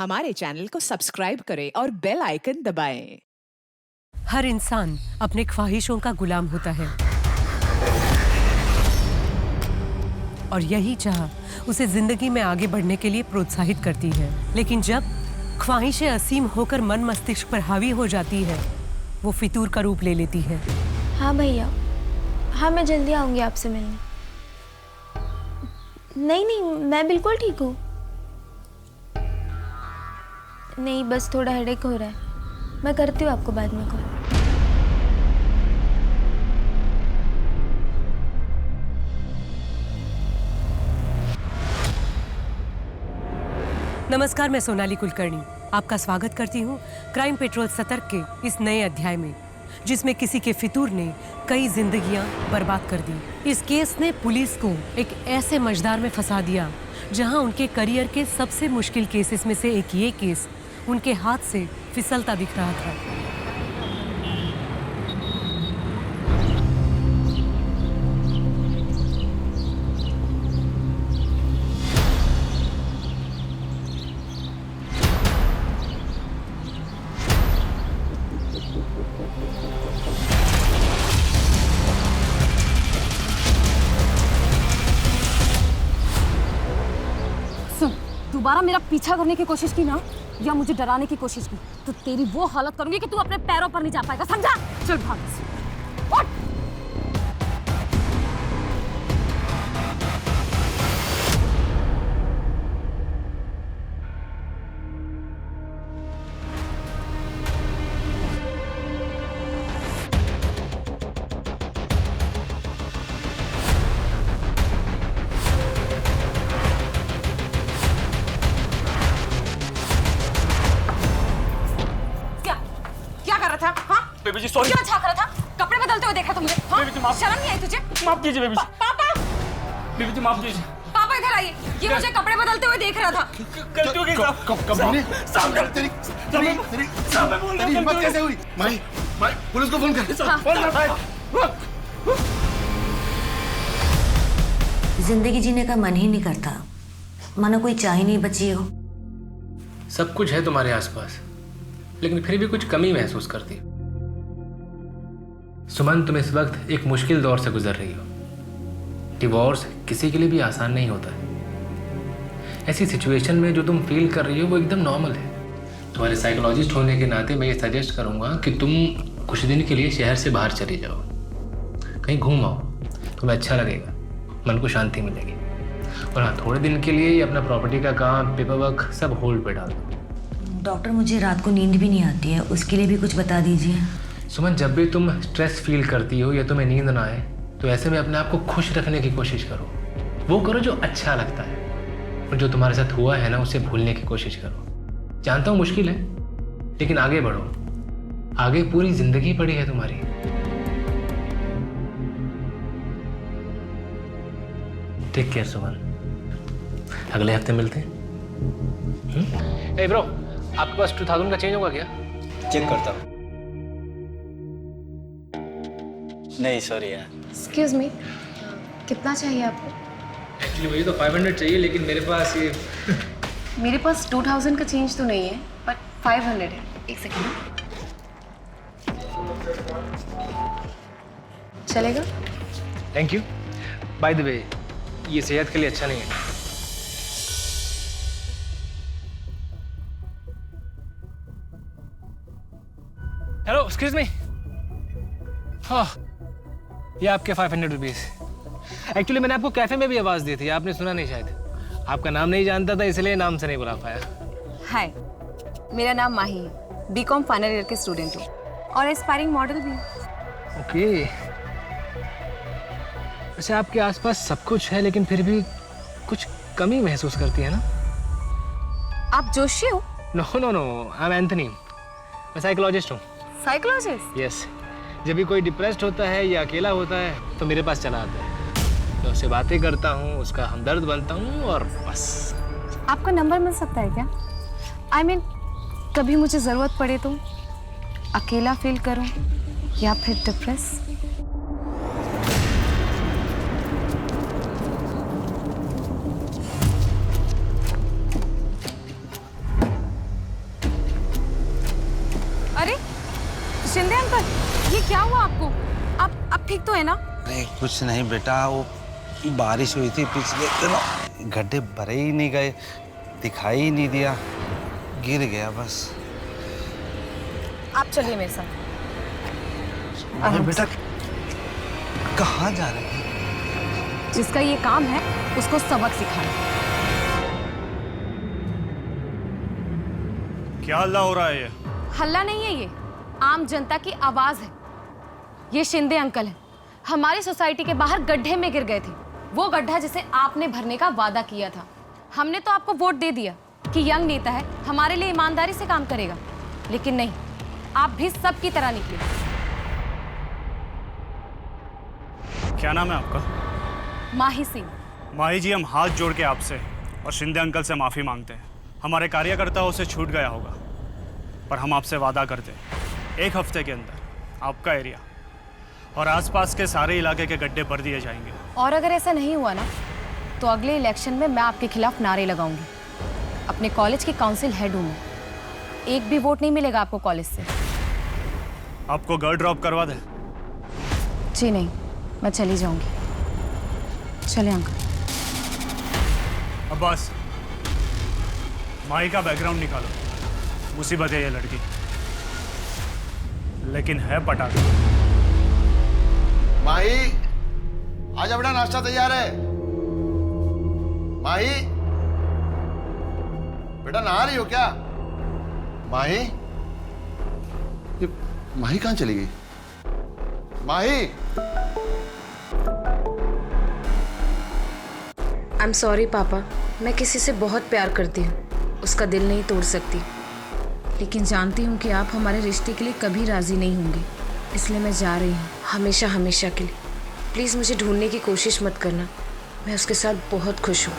हमारे चैनल को सब्सक्राइब करें और बेल आइकन दबाएं। हर इंसान अपने ख्वाहिशों का गुलाम होता है और यही चाह उसे जिंदगी में आगे बढ़ने के लिए प्रोत्साहित करती है। लेकिन जब ख्वाहिशें असीम होकर मन मस्तिष्क पर हावी हो जाती है, वो फितूर का रूप ले लेती है। हाँ भैया, हाँ मैं जल्दी आऊंगी आपसे मिलने। नहीं, मैं बिल्कुल ठीक हूँ। नहीं, बस थोड़ा हेडेक हो रहा है। मैं करती हूँ आपको बाद में कॉल। नमस्कार, मैं सोनाली कुलकर्णी आपका स्वागत करती हूँ क्राइम पेट्रोल सतर्क के इस नए अध्याय में, जिसमें किसी के फितूर ने कई जिंदगियां बर्बाद कर दी। इस केस ने पुलिस को एक ऐसे मझधार में फंसा दिया जहां उनके करियर के सबसे मुश्किल केसेस में से एक ये केस उनके हाथ से फिसलता दिख रहा था। दोबारा मेरा पीछा करने की कोशिश की ना, या मुझे डराने की कोशिश की, तो तेरी वो हालत करूंगी कि तू अपने पैरों पर नहीं जा पाएगा, समझा? चल भाग से। उठ। बेबी जी सॉरी। क्या झाँक रहा था? कपड़े बदलते हुए देखा तुमने? हाँ? बेबी जी माफ। शर्म नहीं आई तुझे? माफ कीजिए बेबी जी। पापा! बेबी जी माफ कीजिए। पापा इधर आइए। ये मुझे कपड़े बदलते हुए देख रहा था। गलती हो गई साहब। साहब तेरी हिम्मत कैसे हुई? माई पुलिस को फोन कर। जिंदगी जीने का मन ही नहीं करता, मानो कोई चाह ही नहीं बची हो। सब कुछ है तुम्हारे आसपास, लेकिन फिर भी कुछ कमी महसूस करती। सुमन, तुम इस वक्त एक मुश्किल दौर से गुजर रही हो। डिवोर्स किसी के लिए भी आसान नहीं होता है। ऐसी सिचुएशन में जो तुम फील कर रही हो वो एकदम नॉर्मल है। तुम्हारे साइकोलॉजिस्ट होने के नाते मैं ये सजेस्ट करूंगा कि तुम कुछ दिन के लिए शहर से बाहर चले जाओ, कहीं घूम आओ, तुम्हें अच्छा लगेगा, मन को शांति मिलेगी। और हाँ, थोड़े दिन के लिए ये अपना प्रॉपर्टी का काम, पेपर वर्क सब होल्ड पे डाल दो। डॉक्टर, मुझे रात को नींद भी नहीं आती है, उसके लिए भी कुछ बता दीजिए। सुमन, जब भी तुम स्ट्रेस फील करती हो या तुम्हें नींद ना आए, तो ऐसे में अपने आप को खुश रखने की कोशिश करो। वो करो जो अच्छा लगता है, और जो तुम्हारे साथ हुआ है ना उसे भूलने की कोशिश करो। जानता हूँ मुश्किल है, लेकिन आगे बढ़ो। आगे पूरी जिंदगी पड़ी है तुम्हारी। टेक केयर सुमन, अगले हफ्ते मिलते हैं। ए ब्रो, आपके पास 2000 का चेंज होगा क्या? चेक करता हूँ। नहीं सॉरी यार। एक्सक्यूज मी, कितना चाहिए आपको? एक्चुअली मुझे तो 500 चाहिए, लेकिन मेरे पास ये मेरे पास 2000 का चेंज तो नहीं है, बट 500 है। एक सेकेंड। चलेगा? Thank you. By the way, ये सेहत के लिए अच्छा नहीं है। Hello, excuse me. हाँ, ये आपके 500 रुपीज़। एक्चुअली मैंने आपको कैफे में भी आवाज़ दी थी, आपने सुना नहीं शायद। आपका नाम नहीं जानता था, इसलिए नाम से नहीं बुला पाया। हाय, मेरा नाम माही है। बीकॉम फाइनल ईयर के स्टूडेंट हूँ और एस्पायरिंग मॉडल भी। ओके। वैसे आपके आसपास सब कुछ है, लेकिन फिर भी कुछ कमी महसूस करती है ना? आप जोशी हो? No no no, I am Anthony. मैं साइकोलॉजिस्ट हूँ। साइकोलॉजिस्ट? यस। जब भी कोई डिप्रेस्ड होता है या अकेला होता है तो मेरे पास चला आता है। मैं उससे बातें करता हूँ, उसका हमदर्द बनता हूँ और बस। आपका नंबर मिल सकता है क्या? I mean, कभी मुझे ज़रूरत पड़े तो, अकेला फील करूँ या फिर डिप्रेस। ठीक तो है ना? नहीं कुछ नहीं बेटा, वो बारिश हुई थी पिछले दिनों, गड्ढे भरे ही नहीं गए, दिखाई ही नहीं दिया, गिर गया बस। आप चलिए मेरे साथ। अरे बेटा कहाँ जा रहे हैं? जिसका ये काम है उसको सबक सिखाना। क्या हल्ला हो रहा है? ये हल्ला नहीं है, ये आम जनता की आवाज है। ये शिंदे अंकल हैं, हमारी सोसाइटी के बाहर गड्ढे में गिर गए थे। वो गड्ढा जिसे आपने भरने का वादा किया था। हमने तो आपको वोट दे दिया कि यंग नेता है, हमारे लिए ईमानदारी से काम करेगा, लेकिन नहीं, आप भी सबकी तरह निकले। क्या नाम है आपका? माही सिंह। माही जी, हम हाथ जोड़ के आपसे और शिंदे अंकल से माफ़ी मांगते हैं। हमारे कार्यकर्ताओं से छूट गया होगा, पर हम आपसे वादा करते हैं 1 हफ्ते के अंदर आपका एरिया और आसपास के सारे इलाके के गड्ढे भर दिए जाएंगे। और अगर ऐसा नहीं हुआ ना, तो अगले इलेक्शन में मैं आपके खिलाफ नारे लगाऊंगी। अपने कॉलेज की काउंसिल हेड हूँ मैं, एक भी वोट नहीं मिलेगा आपको कॉलेज से। आपको घर ड्रॉप करवा दें? जी नहीं, मैं चली जाऊंगी। चले अंकल। अब्बास, माही का बैकग्राउंड निकालो। मुसीबत है ये लड़की, लेकिन है पटाखा। माही, आजा बेटा, नाश्ता तैयार है। माही, बेटा नहा रही हो क्या? माही, ये माही कहाँ चली गई? माही, आई एम सॉरी पापा, मैं किसी से बहुत प्यार करती हूँ, उसका दिल नहीं तोड़ सकती, लेकिन जानती हूँ कि आप हमारे रिश्ते के लिए कभी राजी नहीं होंगे, इसलिए मैं जा रही हूँ, हमेशा हमेशा के लिए। प्लीज़ मुझे ढूंढने की कोशिश मत करना, मैं उसके साथ बहुत खुश हूँ।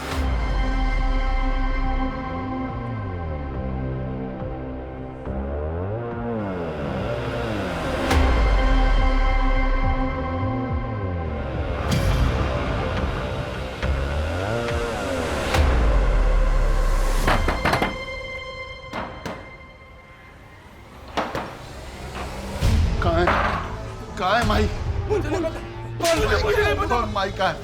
कहाँ है माही? माही कहाँ है?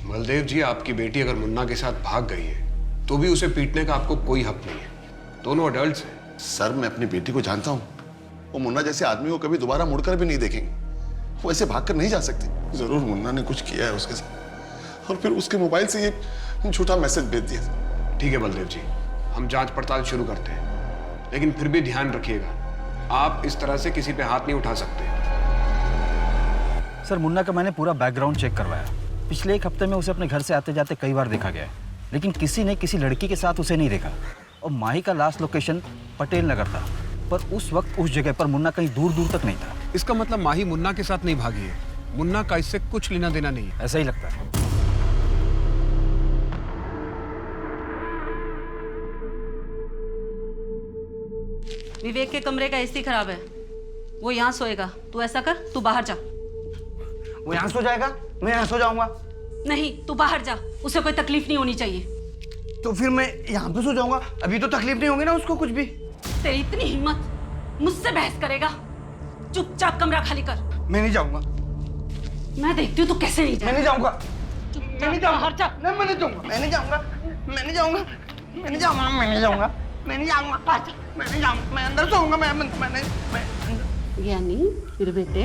बलदेव जी, आपकी बेटी अगर मुन्ना के साथ भाग गई है तो भी उसे पीटने का आपको कोई हक नहीं है। दोनों अडल्ट्स हैं। सर, मैं अपनी बेटी को जानता हूँ। वो मुन्ना जैसे आदमी को कभी दोबारा मुड़कर भी नहीं देखेंगे। वो ऐसे भागकर नहीं जा सकती। जरूर मुन्ना ने कुछ किया है उसके साथ, और फिर उसके मोबाइल से ये झूठा मैसेज भेज दिया। ठीक है बलदेव जी, हम जांच पड़ताल शुरू करते हैं, लेकिन फिर भी ध्यान रखिएगा, आप इस तरह से किसी पे हाथ नहीं उठा सकते। सर, मुन्ना का मैंने पूरा बैकग्राउंड चेक करवाया। पिछले 1 हफ्ते में उसे अपने घर से आते जाते कई बार देखा गया है, लेकिन किसी ने किसी लड़की के साथ उसे नहीं देखा। और माही का लास्ट लोकेशन पटेल नगर था, पर उस वक्त उस जगह पर मुन्ना कहीं दूर दूर तक नहीं था। इसका मतलब माही मुन्ना के साथ नहीं भागी है। मुन्ना का इससे कुछ लेना देना नहीं है। ऐसा ही लगता है। विवेक के कमरे का एसी खराब है, वो यहाँ सोएगा। तू ऐसा कर, तू बाहर जा। वो यहाँ सो जाएगा, मैं यहाँ सो जाऊंगा। नहीं, तू बाहर जा, उसे कोई तकलीफ नहीं होनी चाहिए। तो फिर मैं यहाँ पे सो जाऊंगा, अभी तो तकलीफ नहीं होगी ना उसको कुछ भी। तेरी इतनी हिम्मत, मुझसे बहस करेगा? चुपचाप कमरा खाली कर। मैं नहीं जाऊंगा। मैं देखती हूँ तू कैसे नहीं जाएगा। मैं नहीं जाऊंगा। मैं नहीं जाऊंगा। मैं नहीं जाऊंगा। मैं नहीं जाऊंगा। मैं नहीं जाऊंगा। मैं नहीं जाऊंगा। मैं नहीं जाऊंगा। मैं नहीं जाऊंगा। मैं नहीं जाऊंगा। मैं अंदर सोऊंगा। मैं यानी फिर बेटे,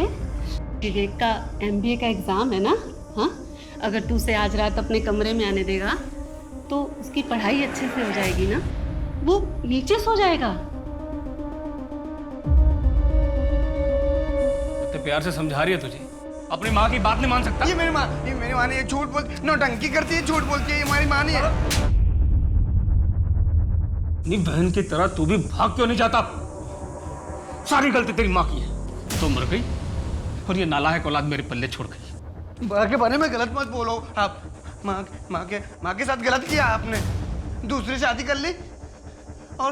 विवेक का MBA का एग्जाम है ना? हाँ, अगर तू उसे आज रात अपने कमरे में आने देगा तो उसकी पढ़ाई अच्छे से हो जाएगी ना, वो नीचे सो जाएगा। तो प्यार से समझा रही है तुझे, अपनी माँ की बात नहीं मान सकता। ये मेरी माँ नहीं है, झूठ बोलती, नौटंकी करती है, झूठ बोलती है, ये हमारी माँ नहीं है। अपनी बहन की तरह तू भी भाग क्यों नहीं जाता? सारी गलती तेरी माँ की है। तो मर गई और ये नालायक औलाद मेरे पल्ले छोड़ गई। माँ के बारे में गलत मत बोलो आप। माँ के साथ गलत किया आपने, दूसरी शादी कर ली और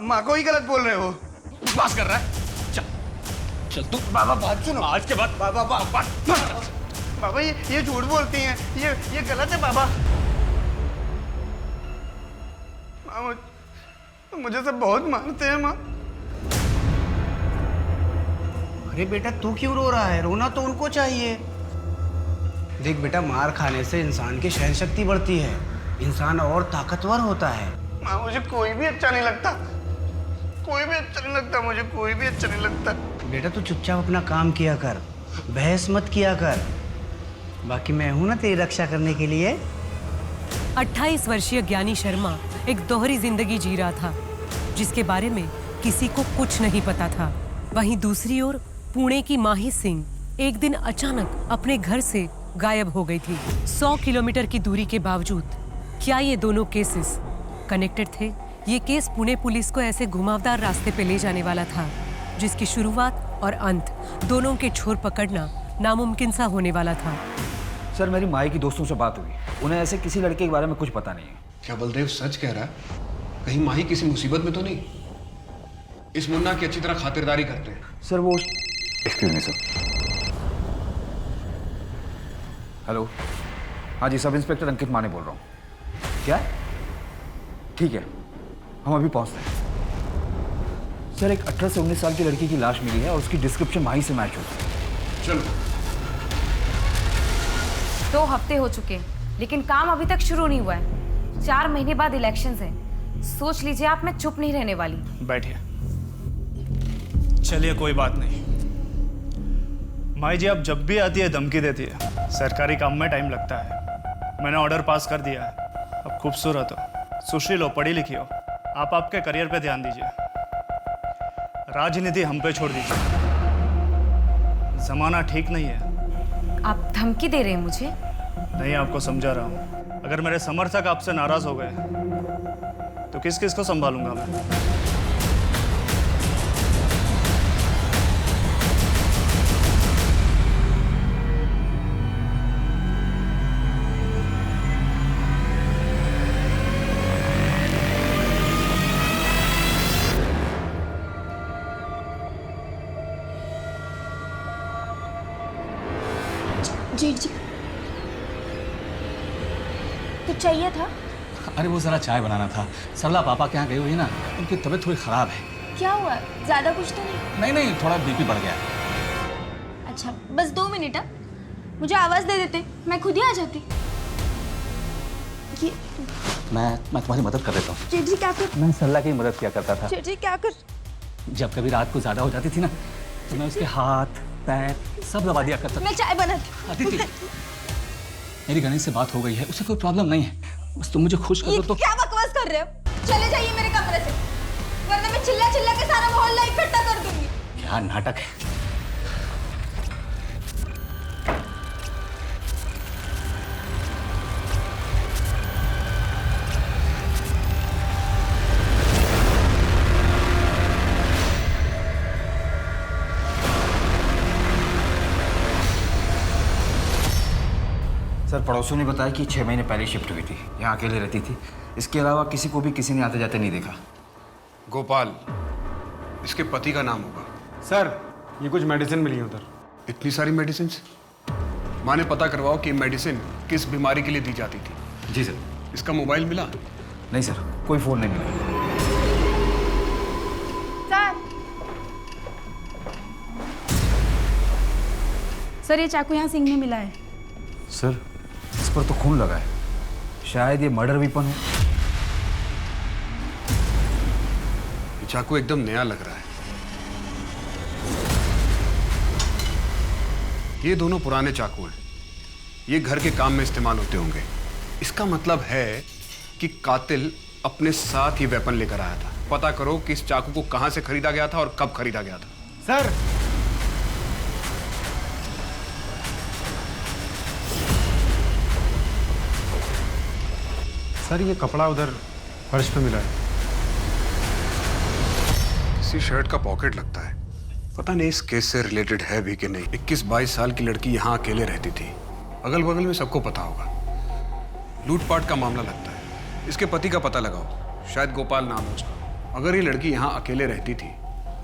माँ को ही गलत बोल रहे हो। बकवास कर रहा है। चल तू। बाबा बात सुनो। आज के बाद बाबा ये झूठ बोलती हैं, ये गलत है बाबा। मुझे सब बहुत मारते हैं माँ। अरे बेटा तू क्यों रो रहा है? रोना तो उनको चाहिए। देख बेटा, मार खाने से इंसान की सहन शक्ति बढ़ती है, इंसान और ताकतवर होता है। माँ मुझे कोई भी अच्छा नहीं लगता, कोई भी अच्छा नहीं लगता, मुझे कोई भी अच्छा नहीं लगता। बेटा तू चुपचाप अपना काम किया कर, बहस मत किया कर, बाकी मैं हूं ना तेरी रक्षा करने के लिए। 28 वर्षीय ज्ञानी शर्मा एक दोहरी जिंदगी जी रहा था, जिसके बारे में किसी को कुछ नहीं पता था। वहीं दूसरी ओर पुणे की माही सिंह एक दिन अचानक अपने घर से गायब हो गई थी। 100 किलोमीटर की दूरी के बावजूद क्या ये दोनों केसेस कनेक्टेड थे? ये केस पुणे पुलिस को ऐसे घुमावदार रास्ते पे ले जाने वाला था, जिसकी शुरुआत और अंत दोनों के छोर पकड़ना नामुमकिन सा होने वाला था। सर मेरी माई की दोस्तों से बात हुई, उन्हें ऐसे किसी लड़के के बारे में कुछ पता नहीं है। क्या बलदेव सच कह रहा है? कहीं माही किसी मुसीबत में तो नहीं? इस मुन्ना की अच्छी तरह खातिरदारी करते हैं। सर वो एक्सक्यूज मी सर। हेलो, हाँ जी, सब इंस्पेक्टर अंकित माने बोल रहा हूँ। क्या? ठीक है, हम अभी पहुँचते हैं। सर एक 18 से 19 साल की लड़की की लाश मिली है और उसकी डिस्क्रिप्शन माही से मैच होती है। चलो। 2 हफ्ते हो चुके हैं, लेकिन काम अभी तक शुरू नहीं हुआ है। 4 महीने बाद इलेक्शंस हैं। सोच लीजिए आप, मैं चुप नहीं रहने वाली। बैठिए। चलिए कोई बात नहीं। माई जी आप जब भी आती है धमकी देती है। सरकारी काम में टाइम लगता है। मैंने ऑर्डर पास कर दिया है। आप खूबसूरत हो, सुशील हो, पढ़ी लिखी हो, आप आपके करियर पे ध्यान दीजिए। राजनीति हम पे छोड़ दीजिए। जमाना ठीक नहीं है। आप धमकी दे रहे हैं मुझे? नहीं, आपको समझा रहा हूँ। अगर मेरे समर्थक आपसे नाराज हो गए तो किस किस को संभालूंगा मैं? जी जी, कुछ चाहिए था? अरे वो जरा चाय बनाना था। सरला पापा के यहाँ गई हुई है ना, उनकी तबीयत थोड़ी खराब है। क्या हुआ? ज्यादा कुछ तो नहीं? नहीं नहीं, थोड़ा बीपी बढ़ गया। अच्छा बस 2 मिनट। मुझे आवाज दे देते, मैं खुद ही आ जाती। ये मैं तुम्हारी मदद कर देता हूँ। जेठ जी क्या कर? मैं सरला की मदद किया करता था। जेठ जी क्या कर? जब कभी रात को ज्यादा हो जाती थी ना, तो मैं उसके हाथ पैर सब दबा दिया करता था। मैं चाय बनाती। अदिति, मेरी गणेश से बात हो गई है, उसे कोई प्रॉब्लम नहीं है, बस तुम मुझे खुश कर दो तो। क्या बकवास कर रहे हो? चले जाइए मेरे कमरे से, वरना मैं चिल्ला चिल्ला के सारा मोहल्ला इकट्ठा कर दूंगी। क्या नाटक है। सर पड़ोसियों ने बताया कि 6 महीने पहले शिफ्ट हुई थी, यहाँ अकेले रहती थी। इसके अलावा किसी को भी किसी ने आते जाते नहीं देखा। गोपाल, इसके पति का नाम होगा। सर ये कुछ मेडिसिन मिली है उधर। इतनी सारी मेडिसिन? माँ ने पता करवाओ कि मेडिसिन किस बीमारी के लिए दी जाती थी। जी सर। इसका मोबाइल मिला? नहीं सर, कोई फोन नहीं मिला। सर ये चाकू यहाँ सिंह में मिला है। सर इस पर तो खून लगा है, शायद ये मर्डर वेपन हो। ये चाकू एकदम नया लग रहा है। ये दोनों पुराने चाकू हैं। ये घर के काम में इस्तेमाल होते होंगे। इसका मतलब है कि कातिल अपने साथ ही वेपन लेकर आया था। पता करो कि इस चाकू को कहां से खरीदा गया था और कब खरीदा गया था। सर सर ये कपड़ा उधर फर्श पे मिला है। किसी शर्ट का पॉकेट लगता है। पता नहीं इस केस से रिलेटेड है भी कि नहीं। 21-22 साल की लड़की यहाँ अकेले रहती थी। अगल बगल में सबको पता होगा। लूटपाट का मामला लगता है। इसके पति का पता लगाओ, शायद गोपाल नाम है उसका। अगर ये लड़की यहाँ अकेले रहती थी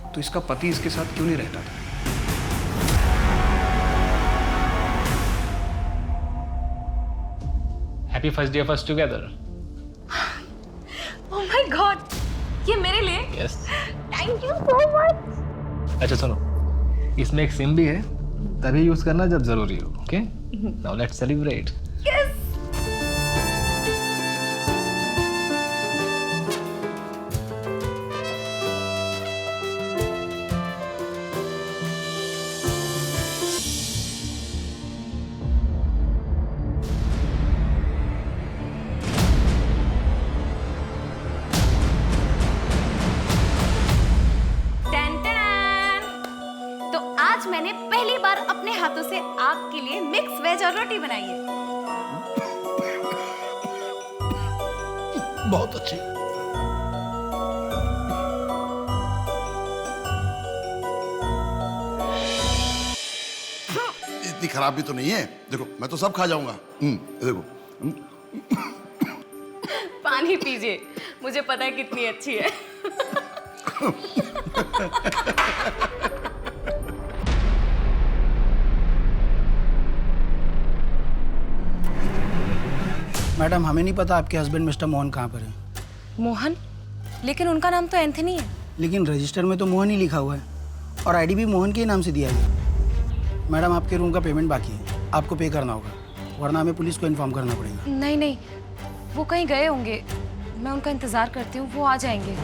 तो इसका पति इसके साथ क्यों नहीं रहता था? Happy first day first together. Oh my God, ये मेरे लिए? Yes. Thank you so much. अच्छा सुनो, इसमें एक सिम भी है, तभी यूज करना जब जरूरी हो। Okay, now let's celebrate. तो आज मैंने पहली बार अपने हाथों से आपके लिए मिक्स वेज और रोटी बनाई है। बहुत अच्छी। इतनी खराब भी तो नहीं है। देखो मैं तो सब खा जाऊंगा। देखो। पानी पीजिए, मुझे पता है कितनी अच्छी है। मैडम हमें नहीं पता आपके हस्बैंड मिस्टर मोहन कहाँ पर है। मोहन? लेकिन उनका नाम तो एंथनी है। लेकिन रजिस्टर में तो मोहन ही लिखा हुआ है और आईडी भी मोहन के ही नाम से दिया है। मैडम आपके रूम का पेमेंट बाकी है, आपको पे करना होगा, वरना हमें पुलिस को इन्फॉर्म करना पड़ेगा। नहीं नहीं, वो कहीं गए होंगे, मैं उनका इंतजार करती हूँ, वो आ जाएंगे।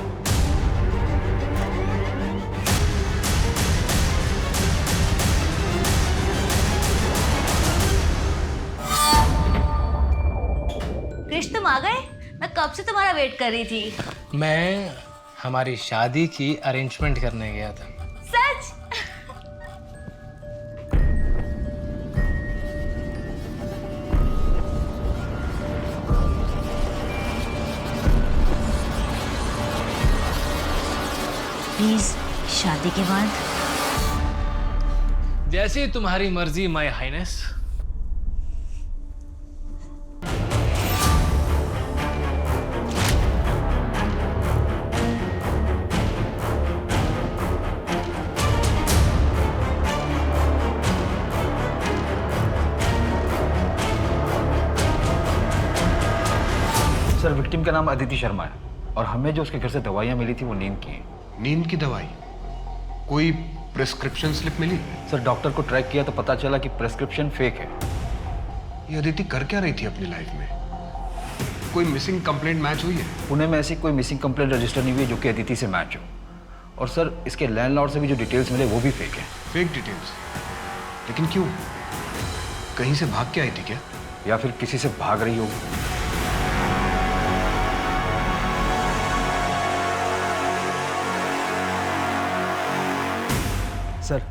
कृष्ण तुम आ गए? मैं कब से तुम्हारा वेट कर रही थी। मैं हमारी शादी की अरेंजमेंट करने गया था। सच? प्लीज शादी के बाद? जैसी तुम्हारी मर्जी माय हाइनेस। सर विक्टिम का नाम अदिति शर्मा है और हमें जो उसके घर से दवाइयाँ मिली थी वो नींद की हैं। नींद की दवाई? कोई प्रिस्क्रिप्शन स्लिप मिली? सर डॉक्टर को ट्रैक किया तो पता चला कि प्रिस्क्रिप्शन फेक है। ये अदिति कर क्या रही थी अपनी लाइफ में? कोई मिसिंग कंप्लेंट मैच हुई है? पुणे में ऐसी कोई मिसिंग कंप्लेंट रजिस्टर नहीं हुई है जो कि अदिति से मैच हो। और सर इसके लैंडलॉर्ड से भी जो डिटेल्स मिले वो भी फेक है। Fake details? लेकिन क्यों? कहीं से भाग के आई थी क्या? या फिर किसी से भाग रही होगी। सर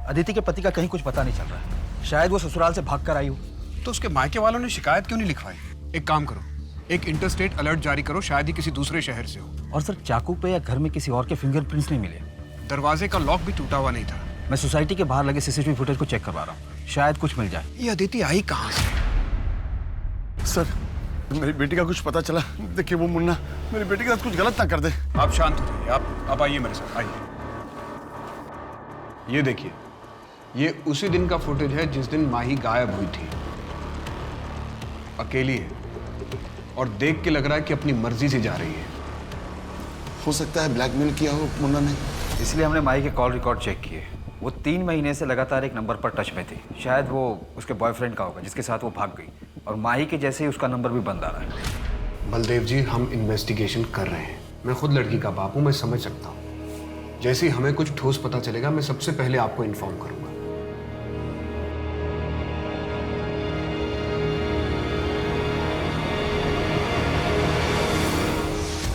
अदिति के पति का कहीं कुछ पता नहीं चल रहा है, शायद वो ससुराल से भाग कर आई हो। तो उसके मायके वालों ने शिकायत क्यों नहीं लिखवाई? एक काम करो, एक इंटरस्टेट अलर्ट जारी करो, शायद ही किसी दूसरे शहर से हो। और सर चाकू पे या घर में किसी और के फिंगरप्रिंट्स नहीं मिले। दरवाजे का लॉक भी टूटा हुआ नहीं था। मैं सोसाइटी के बाहर लगे सीसीटीवी फुटेज को चेक करवा रहा हूँ, शायद कुछ मिल जाए। ये अदिति आई कहाँ से? सर मेरी बेटी का कुछ पता चला? देखिए वो मुन्ना मेरी बेटी के साथ कुछ गलत ना कर दे। आप शांत हो जाइए, आप आइए मेरे साथ, आइए। ये देखिए, ये उसी दिन का फुटेज है जिस दिन माही गायब हुई थी। अकेली है और देख के लग रहा है कि अपनी मर्जी से जा रही है। हो सकता है ब्लैकमेल किया हो मुन्ना ने। इसलिए हमने माही के कॉल रिकॉर्ड चेक किए। वो 3 महीने से लगातार एक नंबर पर टच में थी। शायद वो उसके बॉयफ्रेंड का होगा जिसके साथ वो भाग गई, और माही के जैसे ही उसका नंबर भी बंद आ रहा है। बलदेव जी, हम इन्वेस्टिगेशन कर रहे हैं। मैं खुद लड़की का बाप हूं, मैं समझ सकता हूं। जैसे ही हमें कुछ ठोस पता चलेगा मैं सबसे पहले आपको इन्फॉर्म करूंगा।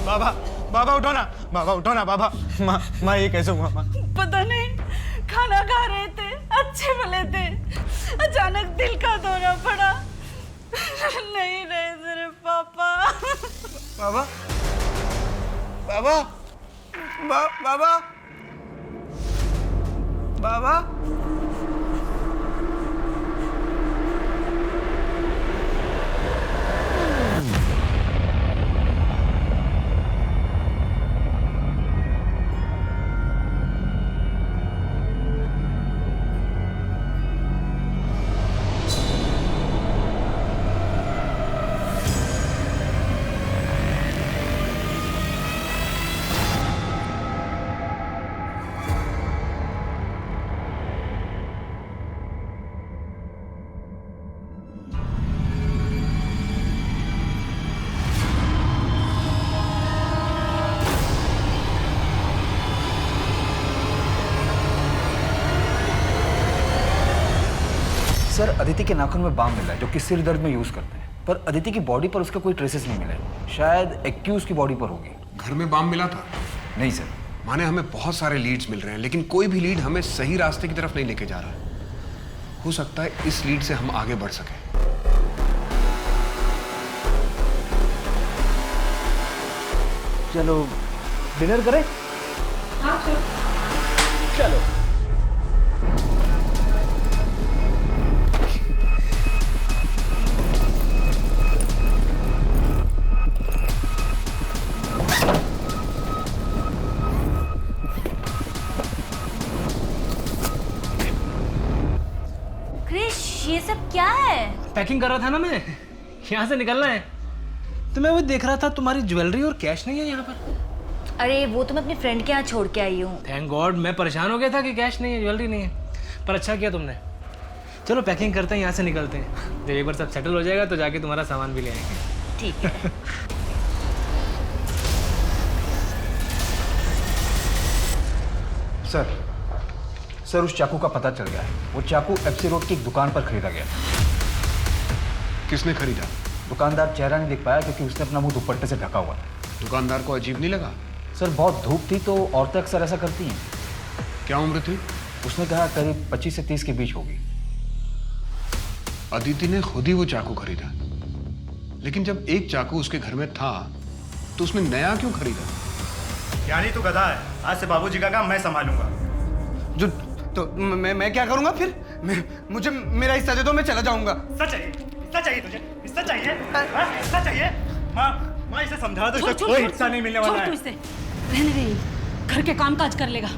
बाबा बाबा उठो ना, बाबा उठो ना बाबा। माँ ये कैसे हुआ माँ? पता नहीं, खाना खा रहे थे, अच्छे भले थे, अचानक दिल का दौरा पड़ा, नहीं रहे तेरे पापा। बाबा बाबा बाबा बाबा अदिति के नाखून में बाम मिला है जो कि सिर दर्द में यूज करते हैं, पर अदिति की बॉडी पर उसका कोई ट्रेसेस नहीं मिले। शायद एक्यूज की बॉडी पर होगी। घर में बाम मिला था? नहीं सर। माने हमें बहुत सारे लीड्स मिल रहे हैं, लेकिन कोई भी लीड हमें सही रास्ते की तरफ नहीं लेके जा रहा है। हो सकता है इस लीड से हम आगे बढ़ सकें। चलो डिनर करें? हाँ चलो। क्रिश, ये सब क्या है? पैकिंग कर रहा था ना मैं, यहाँ से निकलना है। तो मैं वो देख रहा था तुम्हारी ज्वेलरी और कैश नहीं है यहाँ पर। अरे वो तो मैं अपनी फ्रेंड के यहाँ छोड़ के आई हूँ। थैंक गॉड, मैं परेशान हो गया था कि कैश नहीं है, ज्वेलरी नहीं है, पर अच्छा किया तुमने। चलो पैकिंग करते हैं, यहाँ से निकलते हैं। जब एक बार सब सेटल हो जाएगा तो जाके तुम्हारा सामान भी ले आएंगे। ठीक है। सर उस चाकू का पता चल गया है। वो चाकू एफसी रोड की एक दुकान पर खरीदा गया था। किसने खरीदा? दुकानदार चेहरा नहीं देख पाया क्योंकि उसने अपना मुंह दुपट्टे से ढका हुआ था। दुकानदार को अजीब नहीं लगा? सर बहुत धूप थी तो औरतें अक्सर ऐसा करती हैं। क्या उम्र थी? उसने कहा करीब 25 से 30 के बीच होगी। अदिति ने खुद ही वो चाकू खरीदा, लेकिन जब एक चाकू उसके घर में था तो उसने नया क्यों खरीदा? यानी तू गधा है, आज से बाबूजी का काम मैं संभालूंगा। जो तो मैं क्या करूंगा फिर? मुझे मेरा हिस्सा दे दो, मैं चला जाऊंगा। हिस्सा चाहिए? हिस्सा चाहिए तुझे? हिस्सा चाहिए? हाँ? हिस्सा चाहिए? माँ इसे समझा दो, इसे कोई हिस्सा नहीं मिलने वाला है। छोड़ तू इसे, रहने दे, घर के काम काज कर लेगा।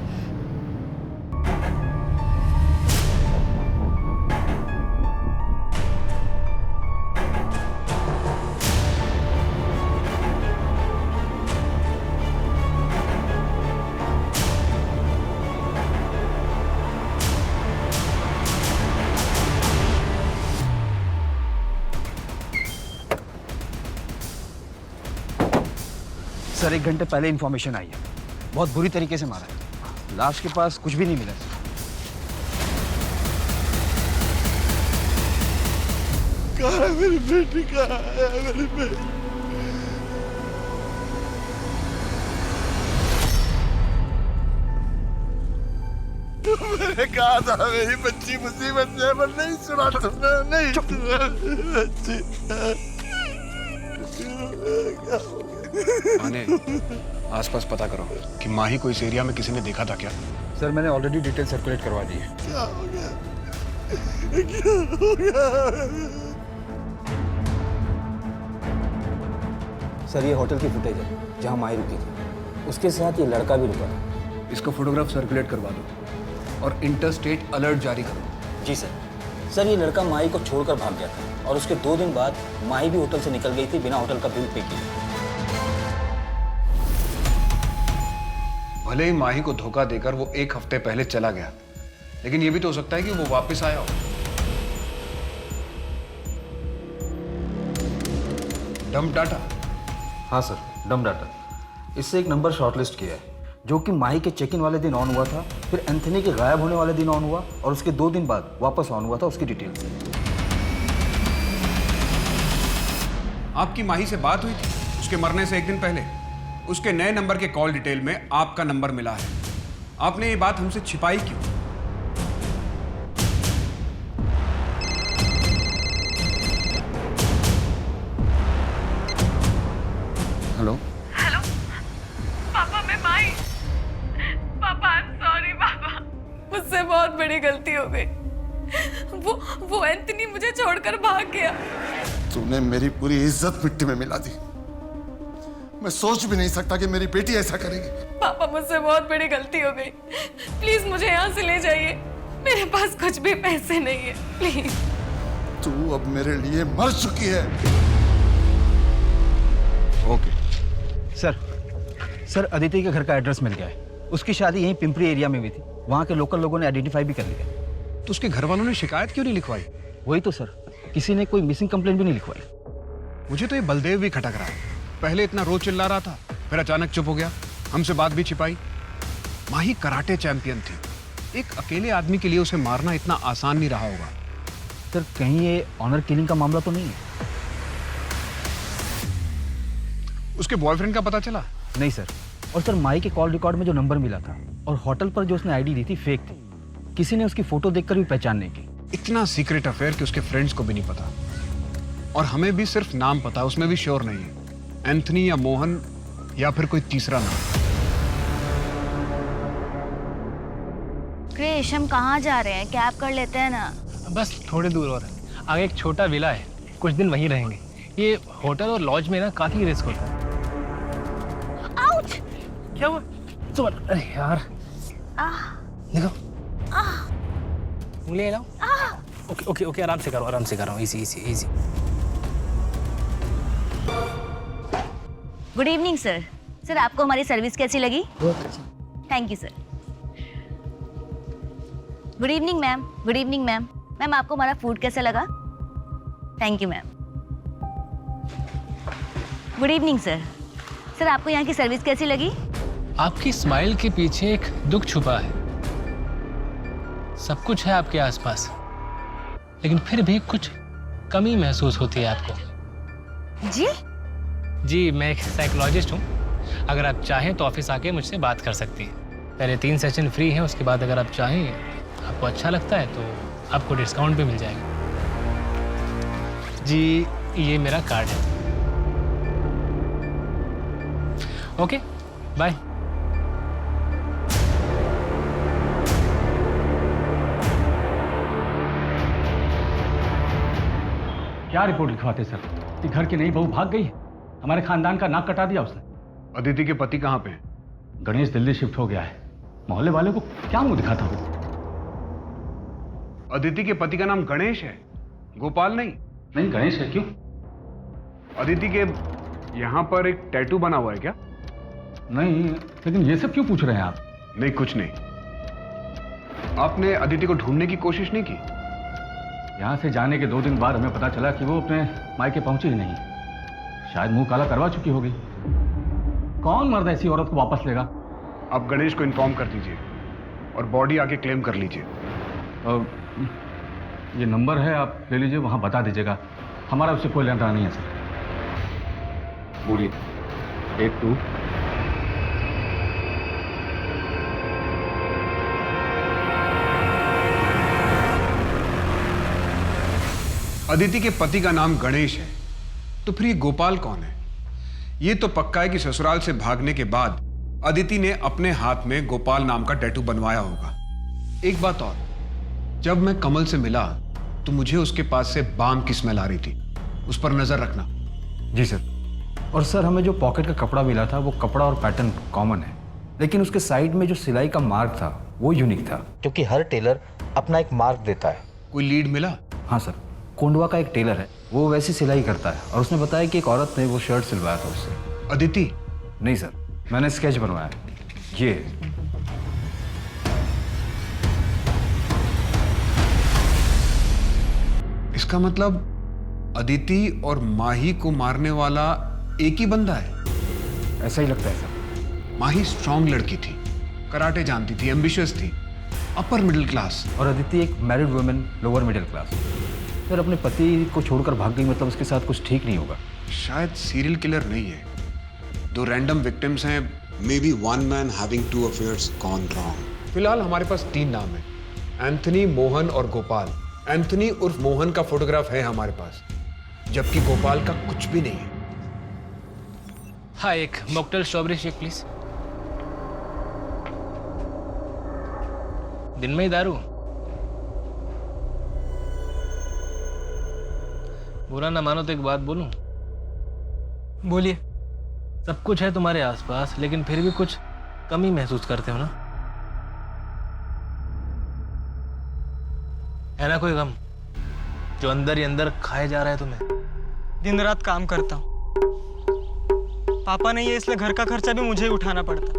सर 1 घंटे पहले इंफॉर्मेशन आई है, बहुत बुरी तरीके से मारा है। लाश के पास कुछ भी नहीं मिला। कहाँ है मेरी बेटी? कहाँ है मेरी बेटी? मैंने कहा था मेरी बच्ची मुसीबत में, पर नहीं सुना तुमने। नहीं सुना बच्ची। माने आसपास पता करो कि माही को इस एरिया में किसी ने देखा था क्या? सर मैंने ऑलरेडी डिटेल सर्कुलेट करवा दी है। क्या हो गया? क्या हो गया? सर ये होटल की फुटेज है जहाँ माही रुकी थी, उसके साथ ये लड़का भी रुका था। इसको फोटोग्राफ सर्कुलेट करवा दो और इंटरस्टेट अलर्ट जारी करो। जी सर। सर ये लड़का माही को छोड़कर भाग गया था और उसके 2 दिन बाद माही भी होटल से निकल गई थी बिना होटल का बिल पे किए। भले ही माही को धोखा देकर वो 1 हफ्ते पहले चला गया, लेकिन ये भी तो हो सकता है कि वो वापस आया हो। Dump data? हाँ सर डम डाटा। इससे एक नंबर शॉर्टलिस्ट किया है जो कि माही के चेक इन वाले दिन ऑन हुआ था, फिर एंथनी के गायब होने वाले दिन ऑन हुआ और उसके 2 दिन बाद वापस ऑन हुआ था। उसकी डिटेल्स। आपकी माही से बात हुई थी उसके मरने से 1 दिन पहले? उसके नए नंबर के कॉल डिटेल में आपका नंबर मिला है। आपने ये बात हमसे छिपाई क्यों? हेलो हेलो पापा, मैं माही। पापा आई एम सॉरी पापा, मुझसे बहुत बड़ी गलती हो गई। वो एंथनी मुझे छोड़कर भाग गया। तूने मेरी पूरी इज्जत मिट्टी में मिला दी। मैं सोच भी नहीं सकता कि मेरी बेटी ऐसा करेगी। पापा मुझसे बहुत बड़ी गलती हो गई, प्लीज मुझे यहाँ से ले जाइए। मेरे पास कुछ भी पैसे नहीं है, प्लीज। तू अब मेरे लिए मर चुकी है। ओके सर अदिति के घर का एड्रेस मिल गया है। उसकी शादी यहीं पिंपरी एरिया में हुई थी। वहाँ के लोकल लोगों ने आइडेंटिफाई भी कर लिया। तो उसके घर वालों ने शिकायत क्यों नहीं लिखवाई? वही तो सर, किसी ने कोई मिसिंग कंप्लेंट भी नहीं लिखवाई। मुझे तो ये बलदेव भी खटक रहा है। पहले इतना रोज चिल्ला रहा था, फिर अचानक चुप हो गया, हमसे बात भी छिपाई। माही कराटे चैंपियन थी, एक अकेले आदमी के लिए उसे मारना इतना आसान नहीं रहा होगा। सर कहीं ये ऑनर किलिंग का मामला तो नहीं है? उसके बॉयफ्रेंड का पता चला? नहीं सर। और सर माही के कॉल रिकॉर्ड में जो नंबर मिला था और होटल पर जो उसने आईडी दी थी फेक थी। किसी ने उसकी फोटो देखकर भी पहचान नहीं की। इतना सीक्रेट अफेयर कि उसके फ्रेंड्स को भी नहीं पता, और हमें भी सिर्फ नाम पता, उसमें भी श्योर नहीं है एंथनी या मोहन या फिर कोई तीसरा नाम। क्रिश, हम कहाँ जा रहे हैं? कैब कर लेते हैं ना। बस थोड़ी दूर और है, आगे एक छोटा विला है, कुछ दिन वहीं रहेंगे। ये होटल और लॉज में ना काफी रिस्क होता है। आउच! क्या हुआ? सुन, अरे यार देखो, उंगली लाओ। ओके ओके ओके, आराम से करो, easy easy easy. Good evening sir. Sir आपको हमारी सर्विस कैसी लगी? बहुत अच्छा। Thank you sir. Good evening ma'am. Good evening ma'am. Ma'am आपको हमारा फूड कैसा लगा? Thank you ma'am. Good evening sir. Sir आपको यहाँ की सर्विस कैसी लगी? आपकी स्माइल के पीछे एक दुख छुपा है। सब कुछ है आपके आसपास, लेकिन फिर भी कुछ कमी महसूस होती है आपको। जी? जी, मैं एक साइकोलॉजिस्ट हूँ। अगर आप चाहें तो ऑफिस आके मुझसे बात कर सकती हैं। पहले 3 सेशन फ्री हैं, उसके बाद अगर आप चाहें, आपको अच्छा लगता है तो आपको डिस्काउंट भी मिल जाएगा। जी, ये मेरा कार्ड है। Okay, bye. क्या रिपोर्ट लिखवाते सर कि घर की नई बहू भाग गई? हमारे खानदान का नाक कटा दिया उसने। अदिति के पति कहाँ पे हैं? गणेश दिल्ली शिफ्ट हो गया है। मोहल्ले वाले को क्या मुंह दिखाता हूँ? अदिति के पति का नाम गणेश है, गोपाल नहीं? नहीं, गणेश है। क्यों? अदिति के यहाँ पर एक टैटू बना हुआ है क्या? नहीं, लेकिन ये सब क्यों पूछ रहे हैं आप? नहीं, कुछ नहीं। आपने अदिति को ढूंढने की कोशिश नहीं की? यहाँ से जाने के 2 दिन बाद हमें पता चला कि वो अपने मायके पहुंची ही नहीं। शायद मुंह काला करवा चुकी होगी। कौन मर्द ऐसी औरत को वापस लेगा? आप गणेश को इन्फॉर्म कर दीजिए और बॉडी आके क्लेम कर लीजिए। ये नंबर है, आप ले लीजिए, वहां बता दीजिएगा। हमारा उससे कोई लेना नहीं है सर। बोलिए। 82 अदिति के पति का नाम गणेश है, तो फिर ये गोपाल कौन है? ये तो पक्का है कि ससुराल से भागने के बाद अदिति ने अपने हाथ में गोपाल नाम का टैटू बनवाया होगा। एक बात और, जब मैं कमल से मिला तो मुझे उसके पास से बाम की स्मेल आ रही थी, उस पर नजर रखना। जी सर। और सर हमें जो पॉकेट का कपड़ा मिला था वो कपड़ा और पैटर्न कॉमन है, लेकिन उसके साइड में जो सिलाई का मार्क था वो यूनिक था। क्योंकि हर टेलर अपना एक मार्क देता है। कोई लीड मिला? हाँ सर, कोंडवा का एक टेलर है, वो वैसी सिलाई करता है और उसने बताया कि एक औरत ने वो शर्ट सिलवाया था उससे। अदिति? नहीं सर, मैंने स्केच बनवाया। ये इसका मतलब अदिति और माही को मारने वाला एक ही बंदा है? ऐसा ही लगता है सर। माही स्ट्रांग लड़की थी, कराटे जानती थी, एम्बिशियस थी, अपर मिडिल क्लास। और अदिति एक married women, lower middle class. Sir अपने पति को छोड़कर भाग गई, मतलब उसके साथ कुछ ठीक नहीं होगा। शायद सीरियल किलर नहीं है, 2 रैंडम विक्टिम्स हैं। May be 1 man having 2 affairs gone wrong। फिलहाल हमारे पास 3 नाम है, एंथनी, मोहन और गोपाल। एंथनी उर्फ मोहन का फोटोग्राफ है हमारे पास, जबकि गोपाल का कुछ भी नहीं है। हाँ, एक मॉकटेल स्ट्रॉबेरी शेक प्लीज। दिन में ही दारू? बुरा ना मानो तो एक बात बोलूं? बोलिए। सब कुछ है तुम्हारे आसपास, लेकिन फिर भी कुछ कमी महसूस करते हो ना? है ना कोई गम जो अंदर ही अंदर खाए जा रहा है तुम्हें? दिन रात काम करता हूँ, पापा नहीं है इसलिए घर का खर्चा भी मुझे ही उठाना पड़ता।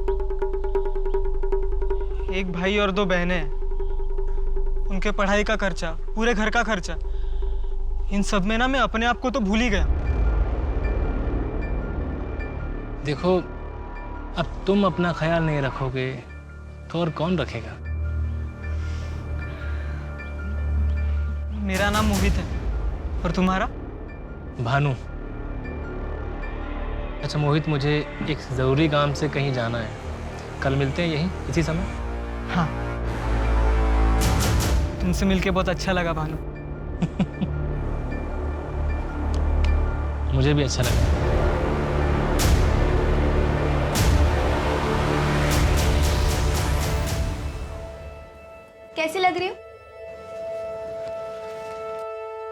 एक भाई और 2 बहनें हैं, उनके पढ़ाई का खर्चा, पूरे घर का खर्चा, इन सब में ना मैं अपने आप को तो भूल ही गया। देखो, अब तुम अपना ख्याल नहीं रखोगे तो और कौन रखेगा? मेरा नाम मोहित है। और तुम्हारा? भानु। अच्छा मोहित, मुझे एक ज़रूरी काम से कहीं जाना है। कल मिलते हैं यहीं इसी समय? हाँ, तुमसे मिलके बहुत अच्छा लगा भानु। मुझे भी अच्छा लगा। कैसी लग रही हो?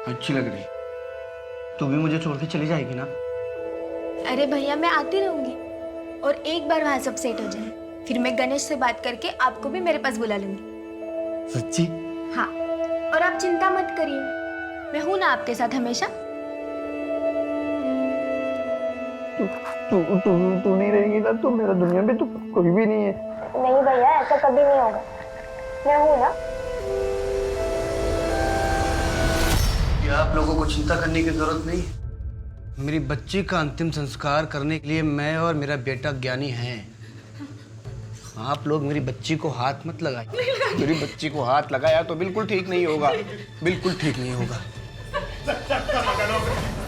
अच्छी लग रही। तू भी मुझे छोड़ के चली जाएगी ना? अरे भैया, मैं आती रहूंगी और एक बार वहां सब सेट हो जाए फिर मैं गणेश से बात करके आपको भी मेरे पास बुला लूंगी। सच्ची? हाँ, और आप चिंता मत करिए, मैं हूं ना आपके साथ हमेशा। तू नहीं रहेगी ना तो मेरा दुनिया में तो कोई भी नहीं है। नहीं भैया, ऐसा कभी नहीं होगा, मैं हूं ना। क्या आप लोगों को चिंता करने की जरूरत नहीं? मेरी बच्ची का अंतिम संस्कार करने के लिए मैं और मेरा बेटा ज्ञानी हैं। आप लोग मेरी बच्ची को हाथ मत लगाइए। मेरी बच्ची को हाथ लगाया तो बिल्कुल ठीक नहीं होगा, बिल्कुल ठीक नहीं होगा।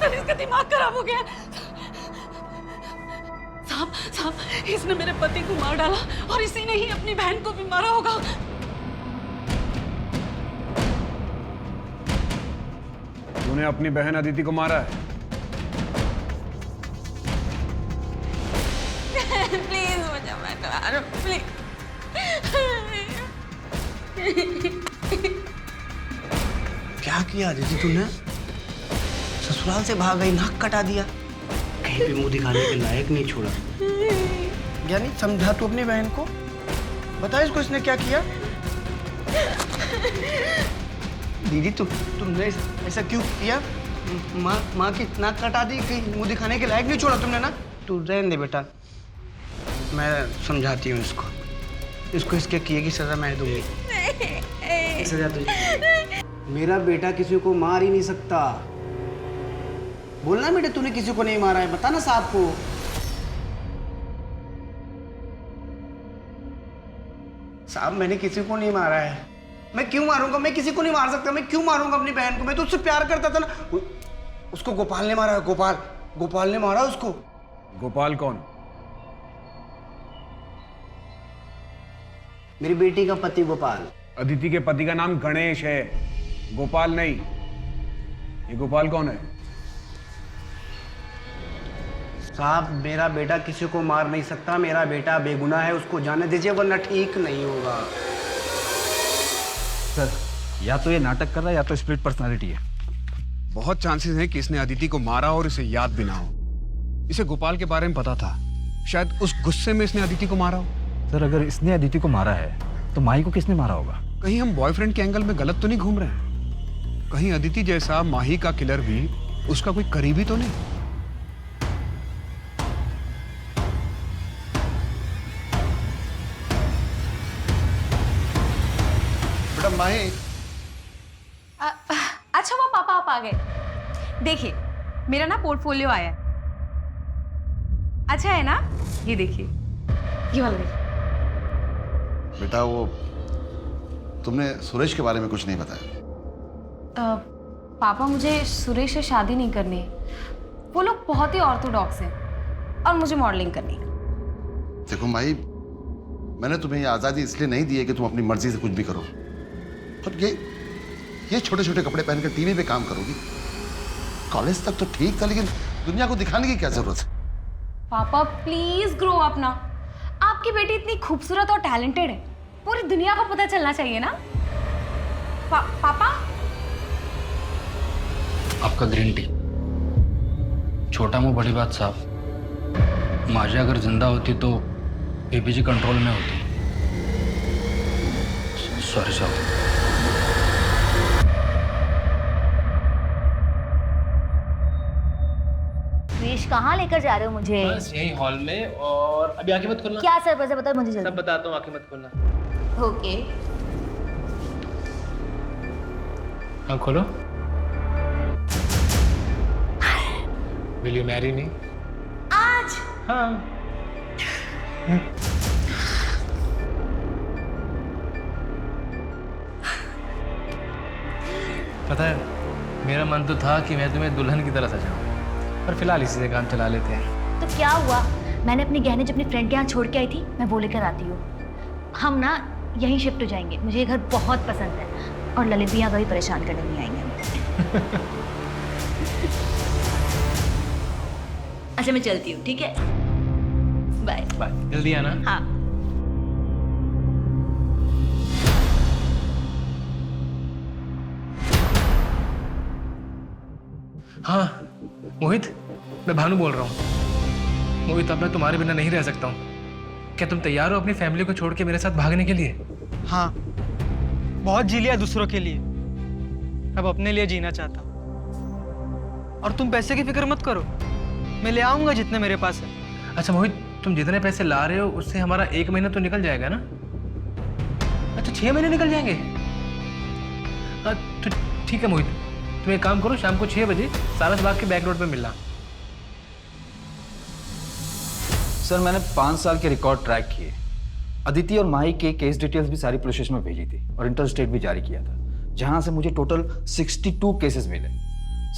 इसका दिमाग खराब हो गया। साहब साहब, इसने मेरे पति को मार डाला और इसी ने ही अपनी बहन को भी मारा होगा। तूने अपनी बहन अदिति को मारा है? प्लीज मुझे मत मारो, प्लीज। क्या किया अदिति तूने? ससुराल से भाग गई, नाक कटा दिया, कहीं भी मुंह दिखाने के लायक नहीं छोड़ा। ज्ञानी, समझा तू अपनी बहन को, बता इसको इसने क्या किया। दीदी तुमने ऐसा क्यों किया? माँ की नाक कटा दी, कहीं मुंह दिखाने के लायक नहीं छोड़ा तुमने ना। तू रहने दे बेटा, मैं समझाती हूँ इसको इसके किए की सजा मैं दूंगी। सजा तुझे। मेरा बेटा किसी को मार ही नहीं सकता। बोलना बेटा, तूने किसी को नहीं मारा है, बता ना साहब को। साहब, मैंने किसी को नहीं मारा है। मैं क्यों मारूंगा? मैं किसी को नहीं मार सकता। मैं क्यों मारूंगा अपनी बहन को? मैं तो उससे प्यार करता था ना। उसको गोपाल ने मारा है। गोपाल ने मारा उसको। गोपाल कौन? मेरी बेटी का पति गोपाल। अदिति के पति का नाम गणेश है, गोपाल नहीं। ये गोपाल कौन है? साहब, मेरा बेटा किसी को मार नहीं सकता। मेरा बेटा बेगुनाह है, उसको जाने दीजिए वरना ठीक नहीं होगा। सर, या तो ये नाटक कर रहा है या तो स्प्लिट पर्सनालिटी है। बहुत चांसेस हैं कि इसने अदिति को मारा और इसे याद भी ना हो। इसे गोपाल के बारे में पता था, शायद उस गुस्से में इसने अदिति को मारा हो। सर, अगर इसने अदिति को मारा है तो माही को किसने मारा होगा? कहीं हम बॉयफ्रेंड के एंगल में गलत तो नहीं घूम रहे हैं? कहीं अदिति जैसा माही का किलर भी उसका कोई करीबी तो नहीं? बेटा माही। अच्छा वो पापा आप आ गए। देखिए, मेरा ना पोर्टफोलियो आया है। अच्छा है ना? ये देखिए, ये वाला देखिए। बेटा, वो तुमने सुरेश के बारे में कुछ नहीं बताया। पापा, मुझे सुरेश से शादी नहीं करनी है। वो लोग बहुत ही ऑर्थोडॉक्स हैं और मुझे मॉडलिंग करनी है। देखो माही, मैंने तुम्हें ये आज़ादी इसलिए नहीं दी है कि तुम अपनी मर्जी से कुछ भी करो। और ये छोटे छोटे कपड़े पहनकर टीवी पे काम करोगी। कॉलेज तक तो ठीक था, लेकिन दुनिया को दिखाने की क्या जरूरत है? पापा प्लीज ग्रो अप ना। आपकी बेटी इतनी खूबसूरत और टैलेंटेड है, पूरी दुनिया को पता चलना चाहिए ना। पापा, आपका ग्रीन टी। छोटा मुंह बड़ी बात साहब। माजा अगर जिंदा होती तो बीपीजी कंट्रोल में होती। सॉरी साहब। क्रिश, कहाँ लेकर जा रहे हो मुझे? बस यही हॉल में। और अभी आंखें मत खोलना। क्या सर, बताओ मुझे जल्दी। सब बताता हूँ, आंखें मत खोलना। ओके। हाँ खोलो। Will you marry me? आज? हाँ। पता है, मेरा मन तो था कि मैं तुम्हें दुल्हन की तरह सजाऊं, पर फिलहाल इसी से काम चला लेते हैं। तो क्या हुआ, मैंने अपने गहने जब अपनी फ्रेंड के यहाँ छोड़ के आई थी, मैं वो लेकर आती हूँ। हम ना यहीं शिफ्ट हो जाएंगे, मुझे ये घर बहुत पसंद है और ललित भी यहाँ कभी परेशान करने नहीं आएंगे। अच्छा मैं चलती हूँ, ठीक है, बाय बाय, जल्दी आना। हाँ। हाँ मोहित, मैं भानु बोल रहा हूँ। मोहित, अब मैं तुम्हारे बिना नहीं रह सकता हूँ। क्या तुम तैयार हो अपनी फैमिली को छोड़ के मेरे साथ भागने के लिए? हाँ, बहुत जी लिया दूसरों के लिए, अब अपने लिए जीना चाहता हूँ। और तुम पैसे की फिक्र मत करो, मैं ले आऊंगा जितने मेरे पास है। अच्छा मोहित, तुम जितने पैसे ला रहे हो उससे हमारा 1 महीना तो निकल जाएगा ना? अच्छा 6 महीने निकल जाएंगे? हाँ तो ठीक है मोहित, तुम एक काम करो, शाम को 6 बजे सारस बाग के बैक रोड पे मिलना। सर मैंने 5 साल के रिकॉर्ड ट्रैक किए। अदिति और माही के केस डिटेल्स भी सारी पुलिस स्टेशन में भेजी थी और इंटर स्टेट भी जारी किया था, जहां से मुझे टोटल 62 केसेस मिले।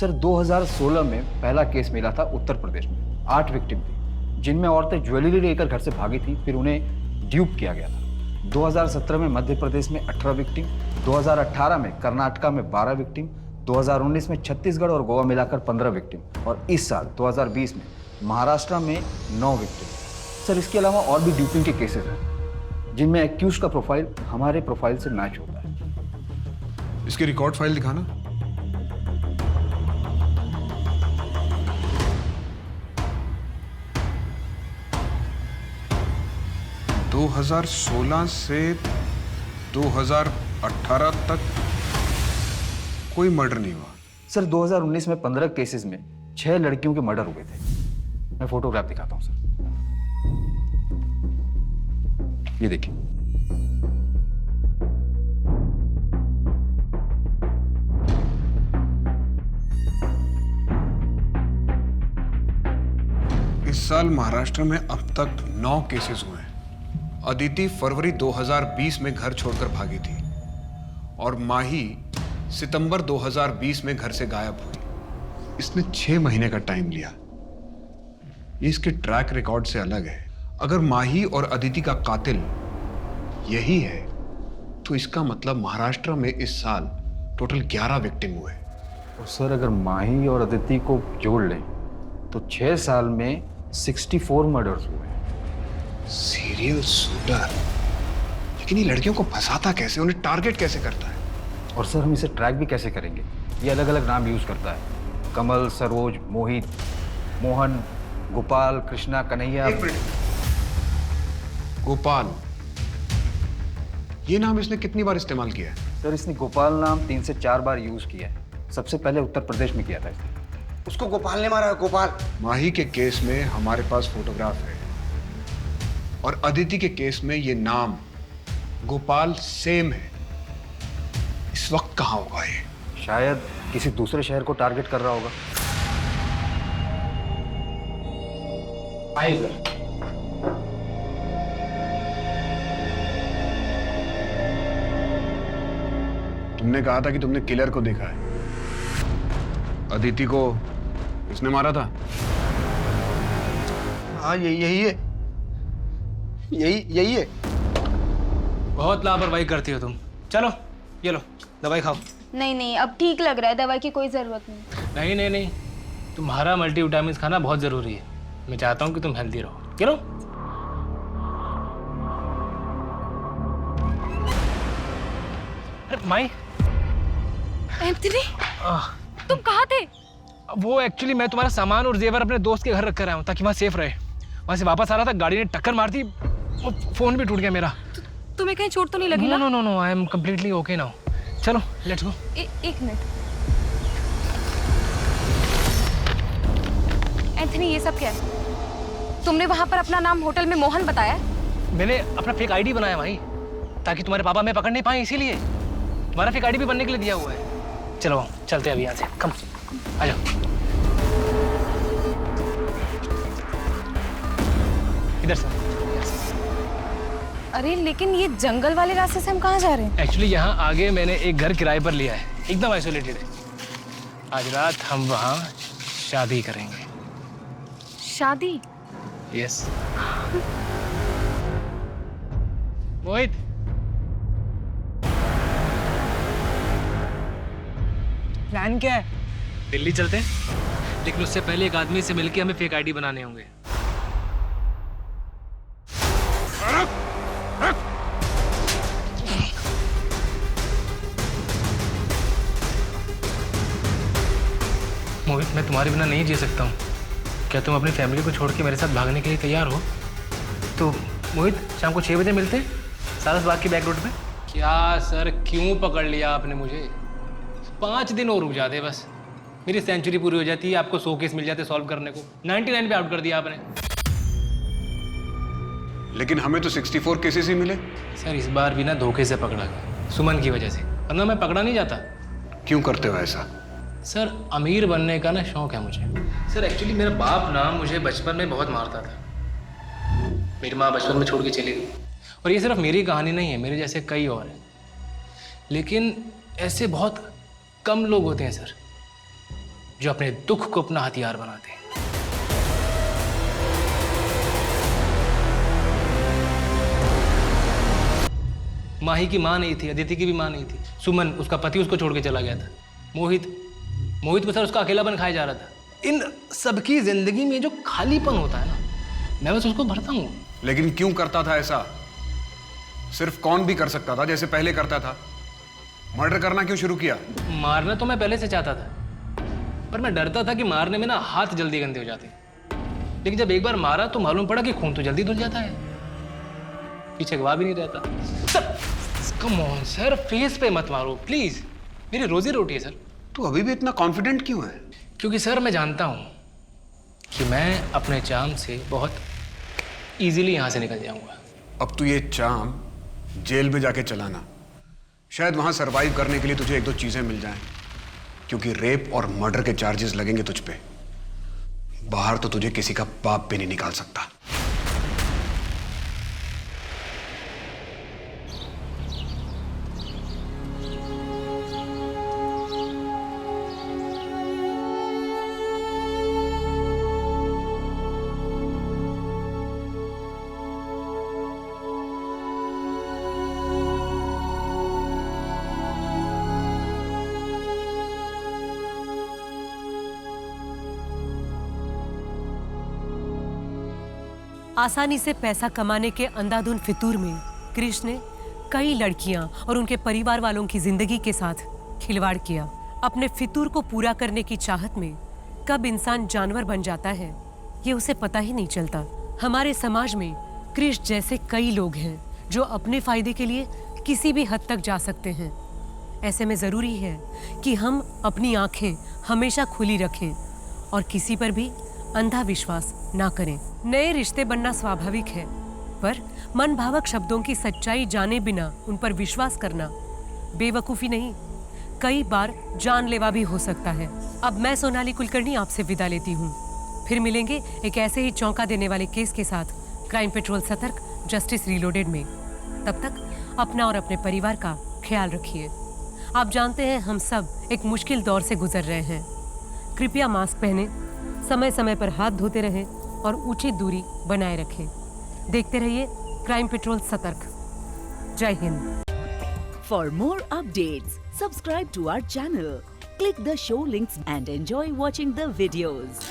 सर 2016 में पहला केस मिला था उत्तर प्रदेश में, 8 विक्टिम थी, जिनमें औरतें ज्वेलरी लेकर घर से भागी थी, फिर उन्हें ड्यूप किया गया था। 2017 में मध्य प्रदेश में 18 विक्टिम, 2018 में कर्नाटका में 12 विक्टिम, 2019 में छत्तीसगढ़ और गोवा मिलाकर 15 विक्टिम और इस साल 2020 में महाराष्ट्र में 9 विक्टिम। सर इसके अलावा और भी ड्यूपिंग के केसेस हैं जिनमें एक्यूज का प्रोफाइल हमारे प्रोफाइल से मैच होता है। इसकी रिकॉर्ड फाइल दिखाना। दो 2016 से 2018 तक कोई मर्डर नहीं हुआ। सर 2019 में 15 केसेस में 6 लड़कियों के मर्डर हुए थे। मैं फोटोग्राफ दिखाता हूं सर, ये देखिए। इस साल महाराष्ट्र में अब तक 9 केसेस हुए हैं। अदिति फरवरी 2020 में घर छोड़कर भागी थी और माही सितंबर 2020 में घर से गायब हुई। इसने 6 महीने का टाइम लिया। ये इसके ट्रैक रिकॉर्ड से अलग है। अगर माही और अदिति का कातिल यही है तो इसका मतलब महाराष्ट्र में इस साल टोटल 11 विक्टिम हुए। और सर अगर माही और अदिति को जोड़ लें तो 6 साल में 64 मर्डर्स हुए। सीरियल शूटर, लेकिन ये लड़कियों को फंसाता कैसे, उन्हें टारगेट कैसे करता है? और सर हम इसे ट्रैक भी कैसे करेंगे? ये अलग अलग नाम यूज करता है, कमल, सरोज, मोहित, मोहन, गोपाल, कृष्णा, कन्हैया। गोपाल, ये नाम इसने कितनी बार इस्तेमाल किया है? सर इसने गोपाल नाम 3 से 4 बार यूज किया है। सबसे पहले उत्तर प्रदेश में किया था इसने। उसको गोपाल ने मारा। गोपाल। माही के केस में हमारे पास फोटोग्राफ है और अदिति के केस में ये नाम गोपाल सेम है। इस वक्त कहाँ होगा ये? शायद किसी दूसरे शहर को टारगेट कर रहा होगा। तुमने कहा था कि तुमने किलर को देखा है। अदिति को इसने मारा था? हाँ यही है, यही है। बहुत लापरवाही करती हो तुम। चलो ये लो दवाई खाओ। नहीं नहीं, अब ठीक लग रहा है, दवाई की कोई जरूरत नहीं। नहीं नहीं नहीं, तुम्हारा मल्टीविटामिन खाना बहुत जरूरी है। मैं चाहता हूँ कि तुम हेल्दी रहो। चलो। अरे माई। एंथनी, तुम कहाँ थे? वो एक्चुअली मैं तुम्हारा सामान और जेवर अपने दोस्त के घर रख कर आया हूँ ताकि वहाँ सेफ रहे। वहाँ से वापस आ रहा था, गाड़ी ने टक्कर मार दी, वो फोन भी टूट गया मेरा। तुम्हें कहीं चोट तो नहीं लगी? No no no, I am completely okay now. चलो लेट्स गो। एक मिनट एंथनी, ये सब क्या है? तुमने वहाँ पर अपना नाम होटल में मोहन बताया? मैंने अपना फेक आईडी बनाया भाई, ताकि तुम्हारे पापा मैं पकड़ नहीं पाए, इसीलिए तुम्हारा फेक आईडी भी बनने के लिए दिया हुआ है। चलो चलते हैं अभी यहाँ से। कम आ जाओ। इधर से। अरे लेकिन ये जंगल वाले रास्ते से हम कहाँ जा रहे हैं? एक्चुअली यहाँ आगे मैंने एक घर किराए पर लिया है, एकदम आइसोलेटेड है। आज रात हम वहाँ शादी करेंगे। शादी? यस। मोहित, प्लान क्या है? दिल्ली चलते हैं, लेकिन उससे पहले एक आदमी से मिलके हमें फेक आईडी बनाने होंगे। मोहित, मैं तुम्हारे बिना नहीं जी सकता हूँ। क्या तुम अपनी फैमिली को छोड़ के मेरे साथ भागने के लिए तैयार हो? तो मोहित, शाम को 6 बजे मिलते हैं सारस बाग की बैक रोड पे। क्या सर, क्यों पकड़ लिया आपने मुझे? 5 दिन और रुक जाते बस, मेरी सेंचुरी पूरी हो जाती है, आपको 100 केस मिल जाते सॉल्व करने को। 99 पे आउट कर दिया आपने। लेकिन हमें तो 64 केसेस ही मिले। सर इस बार भी ना धोखे से पकड़ा गया, सुमन की वजह से, वरना मैं पकड़ा नहीं जाता। क्यों करते हो ऐसा? सर अमीर बनने का ना शौक है मुझे। सर एक्चुअली मेरा बाप ना मुझे बचपन में बहुत मारता था। मेरी माँ बचपन में छोड़ के चली गई। और ये सिर्फ मेरी कहानी नहीं है, मेरे जैसे कई और हैं। लेकिन ऐसे बहुत कम लोग होते हैं सर, जो अपने दुख को अपना हथियार बनाते हैं। माही की माँ नहीं थी, अदिति की भी माँ नहीं थी। सुमन, उसका पति उसको छोड़ के चला गया था। मोहित को सर उसका अकेलापन खाया जा रहा था। इन सबकी जिंदगी में जो खालीपन होता है ना, मैं बस उसको भरता हूँ। लेकिन क्यों करता था ऐसा? सिर्फ कौन भी कर सकता था जैसे पहले करता था। मर्डर करना क्यों शुरू किया? मारना तो मैं पहले से चाहता था, पर मैं डरता था कि मारने में ना हाथ जल्दी गंदे हो जाते। लेकिन जब एक बार मारा तो मालूम पड़ा कि खून तो जल्दी धुल जाता है, पीछे गवाह भी नहीं रहता। Sir come on sir, face पे मत मारो प्लीज, मेरी रोजी रोटी है सर। तू अभी भी इतना कॉन्फिडेंट क्यों है? क्योंकि सर मैं जानता हूं कि मैं अपने चार्म से बहुत इजीली यहां से निकल जाऊंगा। अब तू ये चार्म जेल में जाके चलाना, शायद वहां सरवाइव करने के लिए तुझे 1-2 चीजें मिल जाएं, क्योंकि रेप और मर्डर के चार्जेस लगेंगे तुझ पे। बाहर तो तुझे किसी का बाप भी नहीं निकाल सकता। आसानी से पैसा कमाने के अंधाधुन फितूर में कृष्ण ने कई लड़कियां और उनके परिवार वालों की जिंदगी के साथ खिलवाड़ किया। अपने फितूर को पूरा करने की चाहत में कब इंसान जानवर बन जाता है, ये उसे पता ही नहीं चलता। हमारे समाज में कृष्ण जैसे कई लोग हैं जो अपने फायदे के लिए किसी भी हद तक जा सकते हैं। ऐसे में जरूरी है कि हम अपनी आंखें हमेशा खुली रखें और किसी पर भी अंधा विश्वास ना करें। नए रिश्ते बनना स्वाभाविक है, पर मन भावक शब्दों की सच्चाई जाने बिना उन पर विश्वास करना बेवकूफी नहीं, कई बार जानलेवा भी हो सकता है। अब मैं सोनाली कुलकर्णी आपसे विदा लेती हूँ। फिर मिलेंगे एक ऐसे ही चौंका देने वाले केस के साथ क्राइम पेट्रोल सतर्क, जस्टिस रीलोडेड में। तब तक अपना और अपने परिवार का ख्याल रखिए। आप जानते हैं हम सब एक मुश्किल दौर से गुजर रहे हैं। कृपया मास्क पहने, समय समय पर हाथ धोते रहें और उचित दूरी बनाए रखें। देखते रहिए क्राइम पेट्रोल सतर्क। जय Hind. For more updates, subscribe to our channel, click the show links and enjoy watching the videos.